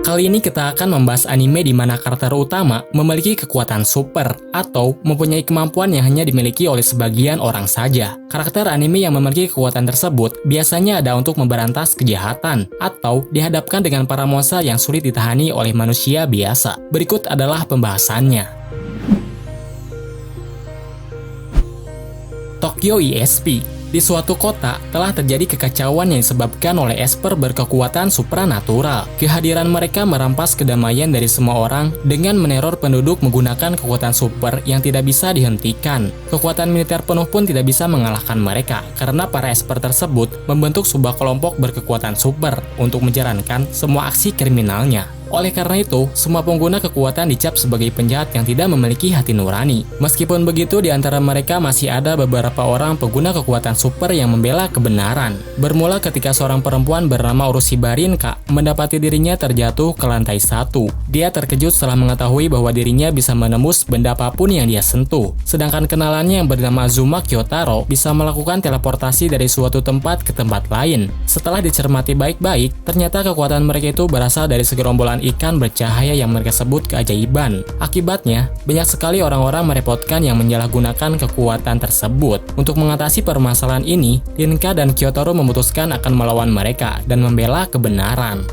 Kali ini kita akan membahas anime di mana karakter utama memiliki kekuatan super atau mempunyai kemampuan yang hanya dimiliki oleh sebagian orang saja. Karakter anime yang memiliki kekuatan tersebut biasanya ada untuk memberantas kejahatan atau dihadapkan dengan para monster yang sulit ditahani oleh manusia biasa. Berikut adalah pembahasannya. Tokyo ESP. Di suatu kota, telah terjadi kekacauan yang disebabkan oleh esper berkekuatan supranatural. Kehadiran mereka merampas kedamaian dari semua orang dengan meneror penduduk menggunakan kekuatan super yang tidak bisa dihentikan. Kekuatan militer penuh pun tidak bisa mengalahkan mereka, karena para esper tersebut membentuk sebuah kelompok berkekuatan super untuk menjalankan semua aksi kriminalnya. Oleh karena itu, semua pengguna kekuatan dicap sebagai penjahat yang tidak memiliki hati nurani. Meskipun begitu, di antara mereka masih ada beberapa orang pengguna kekuatan super yang membela kebenaran. Bermula ketika seorang perempuan bernama Urushiba Rinka mendapati dirinya terjatuh ke lantai 1. Dia terkejut setelah mengetahui bahwa dirinya bisa menembus benda apapun yang dia sentuh. Sedangkan kenalannya yang bernama Azuma Kyotaro bisa melakukan teleportasi dari suatu tempat ke tempat lain. Setelah dicermati baik-baik, ternyata kekuatan mereka itu berasal dari segerombolan ikan bercahaya yang mereka sebut keajaiban. Akibatnya, banyak sekali orang-orang merepotkan yang menyalahgunakan kekuatan tersebut. Untuk mengatasi permasalahan ini, Rinka dan Kyotaro memutuskan akan melawan mereka dan membela kebenaran.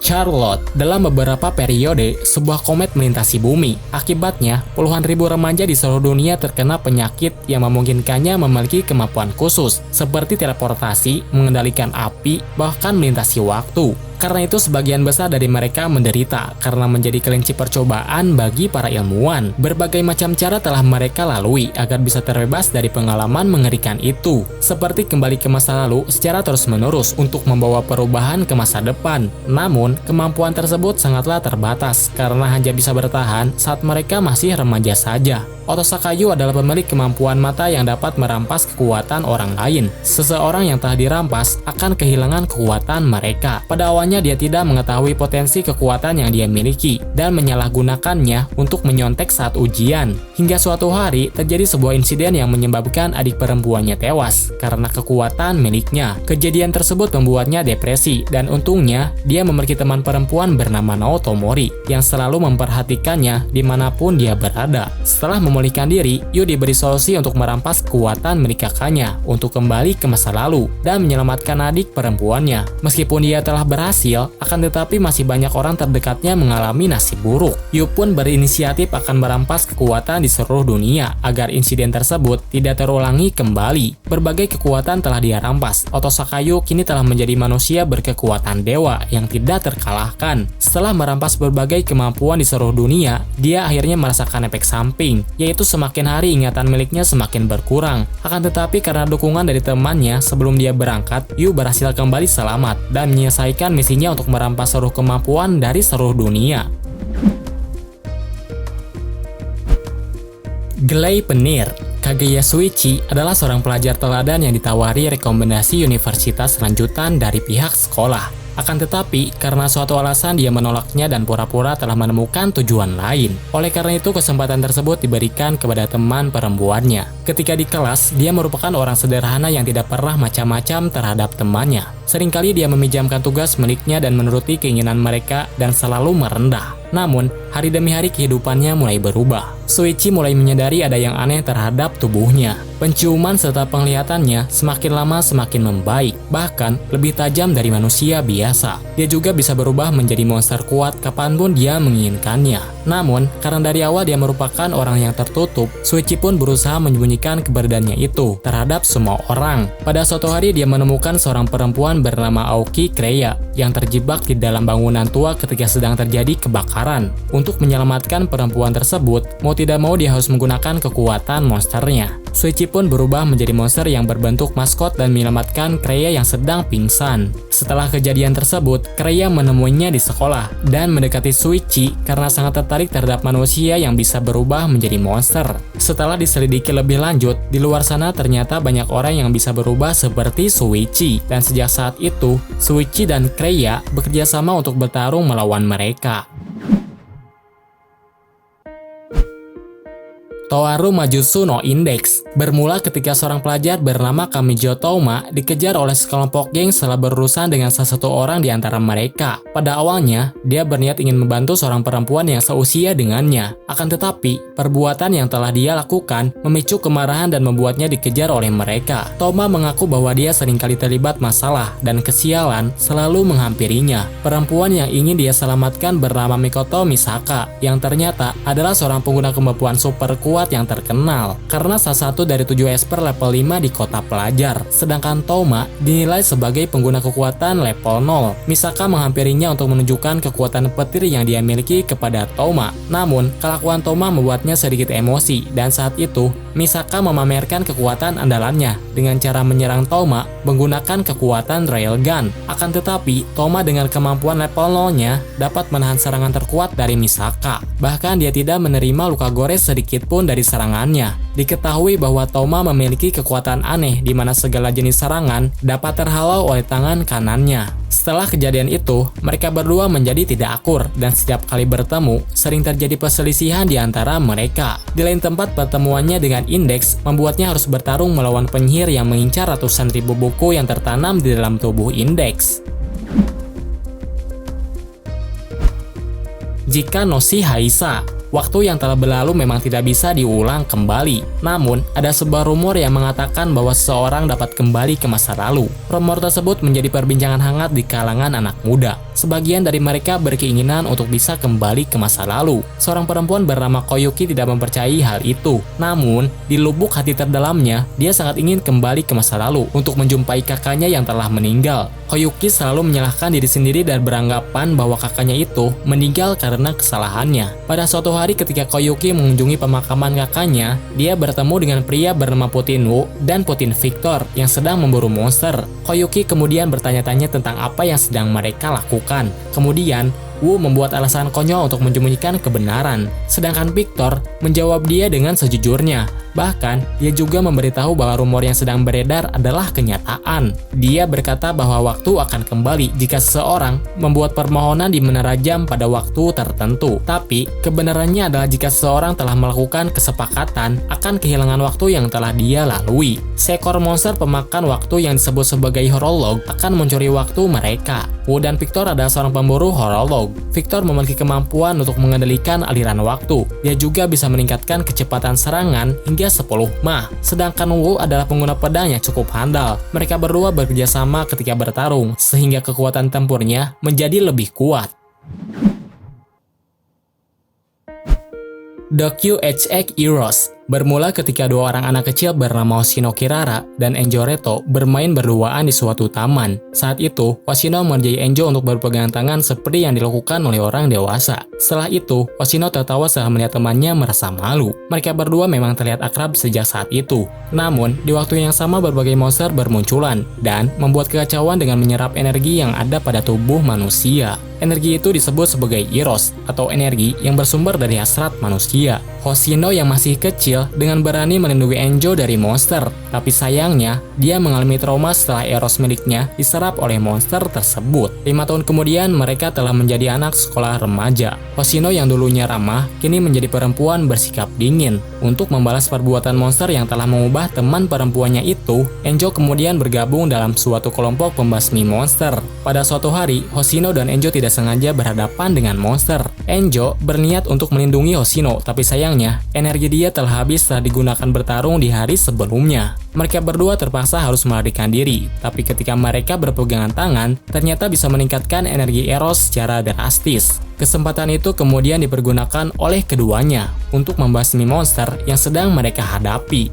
Charlotte. Dalam beberapa periode, sebuah komet melintasi bumi. Akibatnya, puluhan ribu remaja di seluruh dunia terkena penyakit yang memungkinkannya memiliki kemampuan khusus, seperti teleportasi, mengendalikan api, bahkan melintasi waktu. Karena itu sebagian besar dari mereka menderita karena menjadi kelinci percobaan bagi para ilmuwan. Berbagai macam cara telah mereka lalui agar bisa terbebas dari pengalaman mengerikan itu. Seperti kembali ke masa lalu secara terus-menerus untuk membawa perubahan ke masa depan. Namun, kemampuan tersebut sangatlah terbatas karena hanya bisa bertahan saat mereka masih remaja saja. Otosakayu adalah pemilik kemampuan mata yang dapat merampas kekuatan orang lain. Seseorang yang telah dirampas akan kehilangan kekuatan mereka. Pada awalnya dia tidak mengetahui potensi kekuatan yang dia miliki dan menyalahgunakannya untuk menyontek saat ujian. Hingga suatu hari terjadi sebuah insiden yang menyebabkan adik perempuannya tewas karena kekuatan miliknya. Kejadian tersebut membuatnya depresi dan untungnya dia memiliki teman perempuan bernama Naoto Mori yang selalu memperhatikannya dimanapun dia berada. Setelah memulihkan diri, Yu diberi solusi untuk merampas kekuatan milik kakaknya untuk kembali ke masa lalu dan menyelamatkan adik perempuannya. Meskipun dia telah berhasil, akan tetapi masih banyak orang terdekatnya mengalami nasib buruk. Yu pun berinisiatif akan merampas kekuatan di seluruh dunia agar insiden tersebut tidak terulangi kembali. Berbagai kekuatan telah dia rampas. Otosakayu kini telah menjadi manusia berkekuatan dewa yang tidak terkalahkan. Setelah merampas berbagai kemampuan di seluruh dunia, dia akhirnya merasakan efek samping, yaitu semakin hari ingatan miliknya semakin berkurang. Akan tetapi karena dukungan dari temannya sebelum dia berangkat, Yu berhasil kembali selamat dan menyelesaikan misinya untuk merampas seluruh kemampuan dari seluruh dunia. Gelai Penir. Kageya Shuichi adalah seorang pelajar teladan yang ditawari rekomendasi universitas lanjutan dari pihak sekolah. Akan tetapi, karena suatu alasan dia menolaknya dan pura-pura telah menemukan tujuan lain. Oleh karena itu, kesempatan tersebut diberikan kepada teman perempuannya. Ketika di kelas, dia merupakan orang sederhana yang tidak pernah macam-macam terhadap temannya. Seringkali dia meminjamkan tugas miliknya dan menuruti keinginan mereka dan selalu merendah. Namun, hari demi hari kehidupannya mulai berubah. Shuichi mulai menyadari ada yang aneh terhadap tubuhnya. Penciuman serta penglihatannya semakin lama semakin membaik, bahkan lebih tajam dari manusia biasa. Dia juga bisa berubah menjadi monster kuat kapanpun dia menginginkannya. Namun, karena dari awal dia merupakan orang yang tertutup, Shuichi pun berusaha menyembunyikan keberadaannya itu terhadap semua orang. Pada suatu hari dia menemukan seorang perempuan bernama Aoki Kreya yang terjebak di dalam bangunan tua ketika sedang terjadi kebakaran. Untuk menyelamatkan perempuan tersebut, mau tidak mau dia harus menggunakan kekuatan monsternya. Shuichi pun berubah menjadi monster yang berbentuk maskot dan menyelamatkan Kreya yang sedang pingsan. Setelah kejadian tersebut, Kreya menemuinya di sekolah dan mendekati Shuichi karena sangat tertarik terhadap manusia yang bisa berubah menjadi monster. Setelah diselidiki lebih lanjut, di luar sana ternyata banyak orang yang bisa berubah seperti Shuichi. Dan sejak saat itu, Shuichi dan Kreya bekerja sama untuk bertarung melawan mereka. Toaru Majutsu no Index bermula ketika seorang pelajar bernama Kamijo Touma dikejar oleh sekelompok geng setelah berurusan dengan salah satu orang di antara mereka. Pada awalnya, dia berniat ingin membantu seorang perempuan yang seusia dengannya. Akan tetapi, perbuatan yang telah dia lakukan memicu kemarahan dan membuatnya dikejar oleh mereka. Touma mengaku bahwa dia seringkali terlibat masalah dan kesialan selalu menghampirinya. Perempuan yang ingin dia selamatkan bernama Mikoto Misaka, yang ternyata adalah seorang pengguna kemampuan super kuat yang terkenal karena salah satu dari 7 esper level 5 di kota pelajar. Sedangkan Touma dinilai sebagai pengguna kekuatan level 0. Misaka menghampirinya untuk menunjukkan kekuatan petir yang dia miliki kepada Touma. Namun, kelakuan Touma membuatnya sedikit emosi dan saat itu Misaka memamerkan kekuatan andalannya dengan cara menyerang Touma menggunakan kekuatan railgun. Akan tetapi, Touma dengan kemampuan level 0-nya dapat menahan serangan terkuat dari Misaka. Bahkan dia tidak menerima luka gores sedikit pun dari serangannya. Diketahui bahwa Touma memiliki kekuatan aneh di mana segala jenis serangan dapat terhalau oleh tangan kanannya. Setelah kejadian itu, mereka berdua menjadi tidak akur dan setiap kali bertemu, sering terjadi perselisihan di antara mereka. Di lain tempat, pertemuannya dengan Index membuatnya harus bertarung melawan penyihir yang mengincar ratusan ribu buku yang tertanam di dalam tubuh Index. Jika Noshi Haisa, waktu yang telah berlalu memang tidak bisa diulang kembali. Namun, ada sebuah rumor yang mengatakan bahwa seseorang dapat kembali ke masa lalu. Rumor tersebut menjadi perbincangan hangat di kalangan anak muda. Sebagian dari mereka berkeinginan untuk bisa kembali ke masa lalu. Seorang perempuan bernama Koyuki tidak mempercayai hal itu. Namun, di lubuk hati terdalamnya, dia sangat ingin kembali ke masa lalu untuk menjumpai kakaknya yang telah meninggal. Koyuki selalu menyalahkan diri sendiri dan beranggapan bahwa kakaknya itu meninggal karena kesalahannya. Pada suatu hari ketika Koyuki mengunjungi pemakaman kakaknya, dia bertemu dengan pria bernama Putin Wu dan Putin Victor yang sedang memburu monster. Koyuki kemudian bertanya-tanya tentang apa yang sedang mereka lakukan. Kemudian, Wu membuat alasan konyol untuk menyembunyikan kebenaran, sedangkan Victor menjawab dia dengan sejujurnya. Bahkan, dia juga memberitahu bahwa rumor yang sedang beredar adalah kenyataan. Dia berkata bahwa waktu akan kembali jika seseorang membuat permohonan di Menara Jam pada waktu tertentu. Tapi, kebenarannya adalah jika seseorang telah melakukan kesepakatan akan kehilangan waktu yang telah dia lalui. Seekor monster pemakan waktu yang disebut sebagai horolog akan mencuri waktu mereka. Wu dan Victor adalah seorang pemburu horolog. Victor memiliki kemampuan untuk mengendalikan aliran waktu. Dia juga bisa meningkatkan kecepatan serangan hingga 10 mah. Sedangkan Wu adalah pengguna pedang yang cukup handal. Mereka berdua bekerja sama ketika bertarung, sehingga kekuatan tempurnya menjadi lebih kuat. Dokyu HX Heroes bermula ketika dua orang anak kecil bernama Hoshino Kirara dan Enjo Reto bermain berduaan di suatu taman. Saat itu, Hoshino mengerjai Enjo untuk berpegangan tangan seperti yang dilakukan oleh orang dewasa. Setelah itu, Hoshino tertawa setelah melihat temannya merasa malu. Mereka berdua memang terlihat akrab sejak saat itu. Namun, di waktu yang sama berbagai monster bermunculan dan membuat kekacauan dengan menyerap energi yang ada pada tubuh manusia. Energi itu disebut sebagai Eros atau energi yang bersumber dari hasrat manusia. Hoshino yang masih kecil dengan berani melindungi Enjo dari monster, tapi sayangnya dia mengalami trauma setelah Eros miliknya diserap oleh monster tersebut. 5 tahun kemudian mereka telah menjadi anak sekolah remaja. Hoshino yang dulunya ramah kini menjadi perempuan bersikap dingin. Untuk membalas perbuatan monster yang telah mengubah teman perempuannya itu, Enjo kemudian bergabung dalam suatu kelompok pembasmi monster. Pada suatu hari, Hoshino dan Enjo tidak sengaja berhadapan dengan monster. Enjo berniat untuk melindungi Hoshino, tapi sayangnya energi dia telah habis setelah digunakan bertarung di hari sebelumnya. Mereka berdua terpaksa harus melarikan diri, tapi ketika mereka berpegangan tangan, ternyata bisa meningkatkan energi Eros secara drastis. Kesempatan itu kemudian dipergunakan oleh keduanya untuk membasmi monster yang sedang mereka hadapi.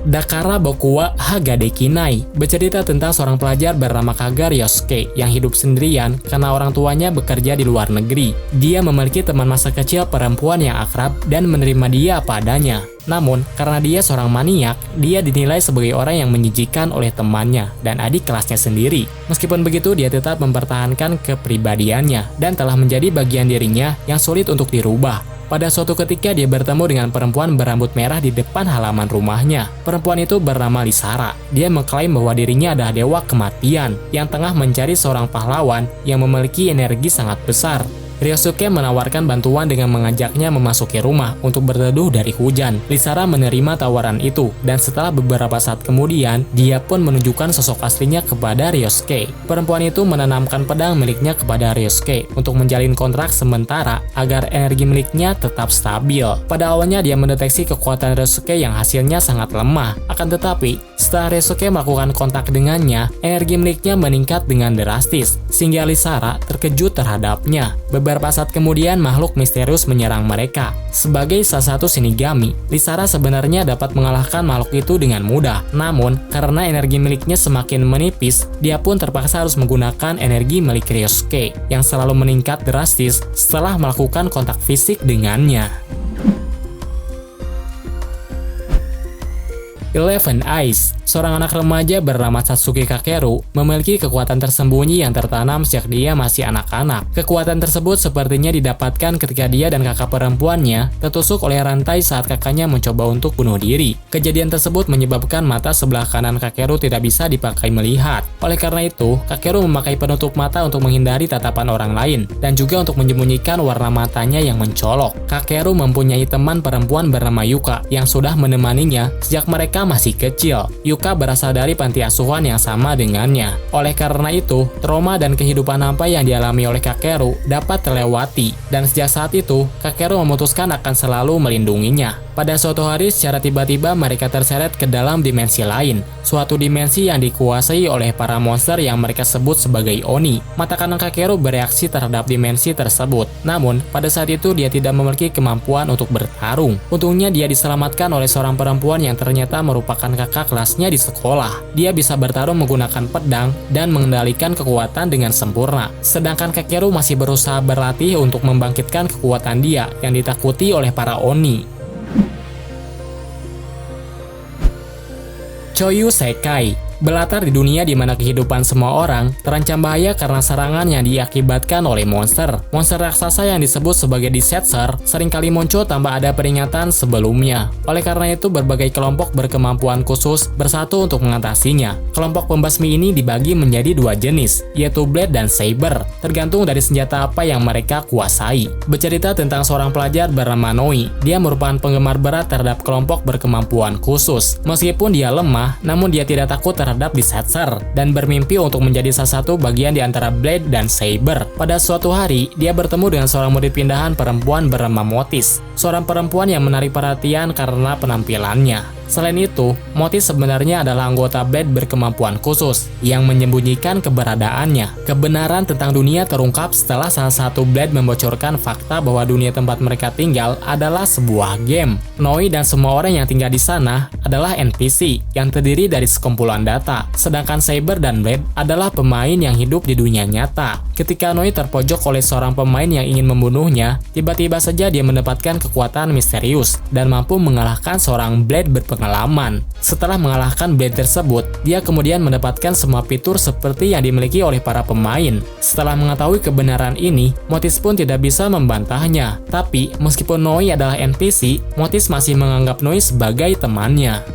Dakara Bokuwa Hagadekinai bercerita tentang seorang pelajar bernama Kaga Ryosuke yang hidup sendirian karena orang tuanya bekerja di luar negeri. Dia memiliki teman masa kecil perempuan yang akrab dan menerima dia apa adanya. Namun, karena dia seorang maniak, dia dinilai sebagai orang yang menjijikan oleh temannya dan adik kelasnya sendiri. Meskipun begitu, dia tetap mempertahankan kepribadiannya dan telah menjadi bagian dirinya yang sulit untuk dirubah. Pada suatu ketika dia bertemu dengan perempuan berambut merah di depan halaman rumahnya. Perempuan itu bernama Lisara. Dia mengklaim bahwa dirinya adalah dewa kematian yang tengah mencari seorang pahlawan yang memiliki energi sangat besar. Ryosuke menawarkan bantuan dengan mengajaknya memasuki rumah untuk berteduh dari hujan. Lisara menerima tawaran itu, dan setelah beberapa saat kemudian, dia pun menunjukkan sosok aslinya kepada Ryosuke. Perempuan itu menanamkan pedang miliknya kepada Ryosuke untuk menjalin kontrak sementara agar energi miliknya tetap stabil. Pada awalnya dia mendeteksi kekuatan Ryosuke yang hasilnya sangat lemah, akan tetapi setelah Ryosuke melakukan kontak dengannya, energi miliknya meningkat dengan drastis, sehingga Lisara terkejut terhadapnya. Beberapa saat kemudian makhluk misterius menyerang mereka. Sebagai salah satu Shinigami, Lisara sebenarnya dapat mengalahkan makhluk itu dengan mudah. Namun, karena energi miliknya semakin menipis, dia pun terpaksa harus menggunakan energi milik Ryosuke yang selalu meningkat drastis setelah melakukan kontak fisik dengannya. Eleven Eyes. Seorang anak remaja bernama Satsuki Kakeru memiliki kekuatan tersembunyi yang tertanam sejak dia masih anak-anak. Kekuatan tersebut sepertinya didapatkan ketika dia dan kakak perempuannya tertusuk oleh rantai saat kakaknya mencoba untuk bunuh diri. Kejadian tersebut menyebabkan mata sebelah kanan Kakeru tidak bisa dipakai melihat. Oleh karena itu, Kakeru memakai penutup mata untuk menghindari tatapan orang lain dan juga untuk menyembunyikan warna matanya yang mencolok. Kakeru mempunyai teman perempuan bernama Yuka yang sudah menemaninya sejak mereka masih kecil. Yuka berasal dari panti asuhan yang sama dengannya. Oleh karena itu, trauma dan kehidupan hampa yang dialami oleh Kakeru dapat terlewati, dan sejak saat itu, Kakeru memutuskan akan selalu melindunginya. Pada suatu hari, secara tiba-tiba mereka terseret ke dalam dimensi lain, suatu dimensi yang dikuasai oleh para monster yang mereka sebut sebagai Oni. Mata kanan Kakeru bereaksi terhadap dimensi tersebut, namun pada saat itu dia tidak memiliki kemampuan untuk bertarung. Untungnya dia diselamatkan oleh seorang perempuan yang ternyata merupakan kakak kelasnya di sekolah. Dia bisa bertarung menggunakan pedang dan mengendalikan kekuatan dengan sempurna. Sedangkan Kakeru masih berusaha berlatih untuk membangkitkan kekuatan dia yang ditakuti oleh para Oni. Choyu Sekai. Berlatar di dunia di mana kehidupan semua orang terancam bahaya karena serangan yang diakibatkan oleh monster. Monster raksasa yang disebut sebagai Desetzer seringkali muncul tanpa ada peringatan sebelumnya. Oleh karena itu, berbagai kelompok berkemampuan khusus bersatu untuk mengatasinya. Kelompok pembasmi ini dibagi menjadi dua jenis, yaitu Blade dan Saber, tergantung dari senjata apa yang mereka kuasai. Bercerita tentang seorang pelajar bernama Noi. Dia merupakan penggemar berat terhadap kelompok berkemampuan khusus. Meskipun dia lemah, namun dia tidak takut terhadap Desetzer dan bermimpi untuk menjadi salah satu bagian di antara Blade dan Saber. Pada suatu hari, dia bertemu dengan seorang murid pindahan perempuan bernama Motis, seorang perempuan yang menarik perhatian karena penampilannya. Selain itu, Motis sebenarnya adalah anggota Blade berkemampuan khusus yang menyembunyikan keberadaannya. Kebenaran tentang dunia terungkap setelah salah satu Blade membocorkan fakta bahwa dunia tempat mereka tinggal adalah sebuah game. Noi dan semua orang yang tinggal di sana adalah NPC yang terdiri dari sekumpulan data, sedangkan Saber dan Blade adalah pemain yang hidup di dunia nyata. Ketika Noi terpojok oleh seorang pemain yang ingin membunuhnya, tiba-tiba saja dia mendapatkan kekuatan misterius dan mampu mengalahkan seorang Blade berpengalaman. Setelah mengalahkan Blade tersebut, dia kemudian mendapatkan semua fitur seperti yang dimiliki oleh para pemain. Setelah mengetahui kebenaran ini, Motis pun tidak bisa membantahnya. Tapi, meskipun Noi adalah NPC, Motis masih menganggap Noi sebagai temannya.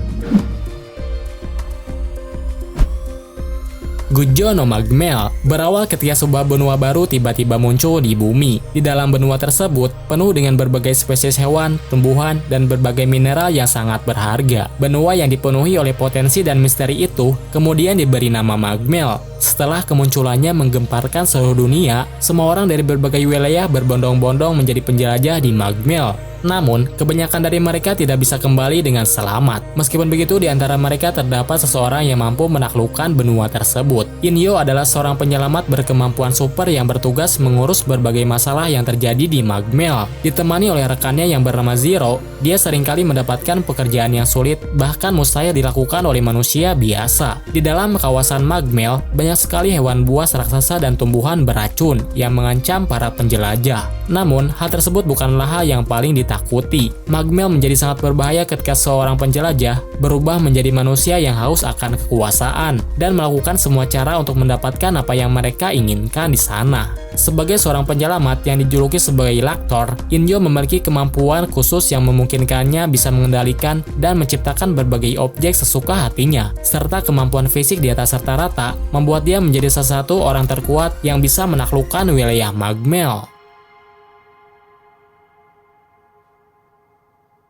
Gujo no Magmel berawal ketika sebuah benua baru tiba-tiba muncul di bumi. Di dalam benua tersebut penuh dengan berbagai spesies hewan, tumbuhan, dan berbagai mineral yang sangat berharga. Benua yang dipenuhi oleh potensi dan misteri itu kemudian diberi nama Magmel. Setelah kemunculannya menggemparkan seluruh dunia, semua orang dari berbagai wilayah berbondong-bondong menjadi penjelajah di Magmel. Namun, kebanyakan dari mereka tidak bisa kembali dengan selamat. Meskipun begitu, di antara mereka terdapat seseorang yang mampu menaklukkan benua tersebut. Inyo adalah seorang penyelamat berkemampuan super yang bertugas mengurus berbagai masalah yang terjadi di Magmel. Ditemani oleh rekannya yang bernama Zero, dia seringkali mendapatkan pekerjaan yang sulit, bahkan mustahil dilakukan oleh manusia biasa. Di dalam kawasan Magmel, banyak sekali hewan buas raksasa dan tumbuhan beracun yang mengancam para penjelajah. Namun, hal tersebut bukanlah hal yang paling ditakuti. Magmel menjadi sangat berbahaya ketika seorang penjelajah berubah menjadi manusia yang haus akan kekuasaan dan melakukan semua cara untuk mendapatkan apa yang mereka inginkan di sana. Sebagai seorang penyelamat yang dijuluki sebagai Laktor, Inyo memiliki kemampuan khusus yang memungkinkannya bisa mengendalikan dan menciptakan berbagai objek sesuka hatinya, serta kemampuan fisik di atas rata-rata membuat dia menjadi salah satu orang terkuat yang bisa menaklukkan wilayah Magmel.